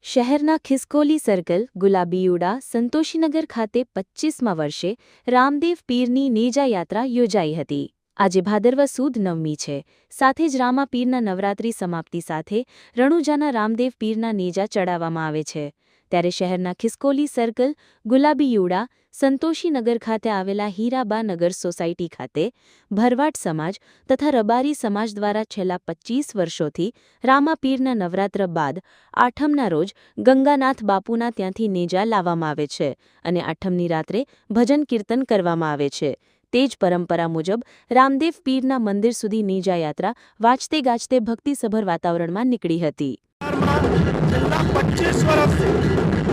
શહેરના ખિસકોલી સર્કલ, ગુલાબીયુડા, સંતોષીનગર ખાતે 25મા વર્ષે રામદેવ પીરની નેજા યાત્રા યોજાઈ હતી। આજે ભાદરવા સુદ નવમી છે, સાથે જ રામા પીરના નવરાત્રી સમાપ્તિ સાથે રણુજાના રામદેવ પીરના નેજા ચડાવવામાં આવે છે। ત્યારે શહેરના ખિસકોલી સર્કલ, ગુલાબીયુડા, સંતોષીનગર ખાતે આવેલા હીરાબા નગર સોસાયટી ખાતે ભરવાડ સમાજ તથા રબારી સમાજ દ્વારા છેલ્લા 25 વર્ષોથી રામા પીરના નવરાત્ર બાદ આઠમના રોજ ગંગાનાથ બાપુના ત્યાંથી નેજા લાવવામાં આવે છે અને આઠમની રાત્રે ભજન કીર્તન કરવામાં આવે છે। તે જ પરંપરા મુજબ રામદેવ પીરના મંદિર સુધી નેજા યાત્રા વાજતે ગાજતે ભક્તિસભર વાતાવરણમાં નીકળી હતી। 25 વર્ષથી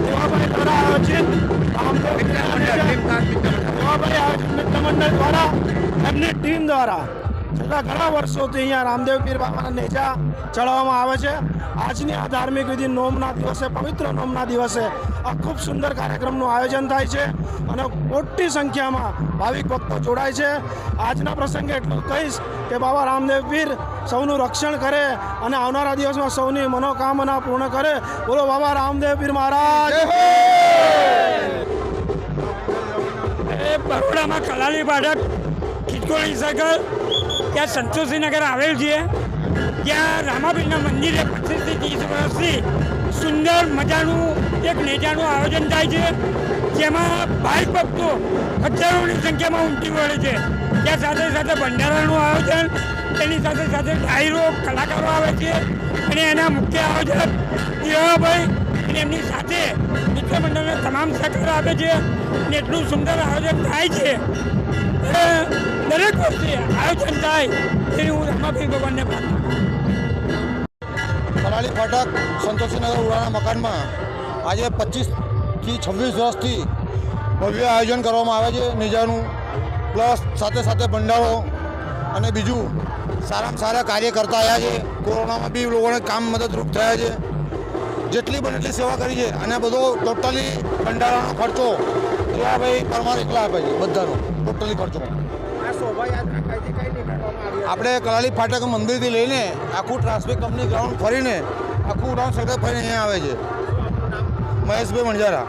દેવાભાઈ દ્વારા આયોજિત મંડળ દ્વારા એમની ટીમ દ્વારા છેલ્લા ઘણા વર્ષોથી અહીંયા રામદેવ પીર બાબાના નેજા ચડાવવામાં આવે છે। આજની આ ધાર્મિક વિધિ નોમના દિવસે, પવિત્ર નોમના દિવસે આ ખૂબ સુંદર કાર્યક્રમનું આયોજન થાય છે અને મોટી સંખ્યામાં ભાવિક ભક્તો જોડાય છે। આજના પ્રસંગે એટલું કહીશ કે બાબા રામદેવ પીર સૌનું રક્ષણ કરે અને આવનારા દિવસમાં સૌની મનોકામના પૂર્ણ કરે। બોલો બાબા રામદેવ પીર મહારાજ। બરોડામાં કલાલી ફાટક, ખિસકોલી સર્કલ, ત્યાં સંતોષીનગર આવેલ છે। ત્યાં રામાપીરના મંદિરે 25 થી 30 વર્ષથી સુંદર મજાનું એક નેજાનું આયોજન થાય છે, જેમાં ભાવિક ભક્તો હજારોની સંખ્યામાં ઉમટી પડે છે। ત્યાં સાથે સાથે ભંડારાનું આયોજન, તેની સાથે સાથે ડાયરો, કલાકારો આવે છે અને એના મુખ્ય આયોજક દેવાભાઈ અને એમની સાથે મિત્ર મંડળને તમામ સહકાર આપે છે અને એટલું સુંદર આયોજન થાય છે। દરેક વર્ષે આયોજન થાય તેની હું રામાપીર ભગવાનને પ્રાર્થના કરું। કલાલી ફાટક સંતોષીનગર ઉડાના મકાનમાં આજે 25 થી 26 વર્ષથી ભવ્ય આયોજન કરવામાં આવે છે નેજાનું, પ્લસ સાથે સાથે ભંડારો અને બીજું સારામાં સારા કાર્ય કરતા આવ્યા છે। કોરોનામાં બી લોકોને કામ મદદરૂપ થયા છે, જેટલી બને એટલી સેવા કરી છે અને બધો ટોટલી ભંડારાનો ખર્ચો ભાઈ પરમાર એકલા આપે છે, બધાનો ટોટલી ખર્ચો। આપણે કલાલી ફાટક મંદિરથી લઈને આખું ટ્રાન્સપોર્ટ કંપની ગ્રાઉન્ડ ફરીને આખું રાઉન્ડ સર્કલ ફરીને અહીંયા આવે છે। મહેશભાઈ મણજારા।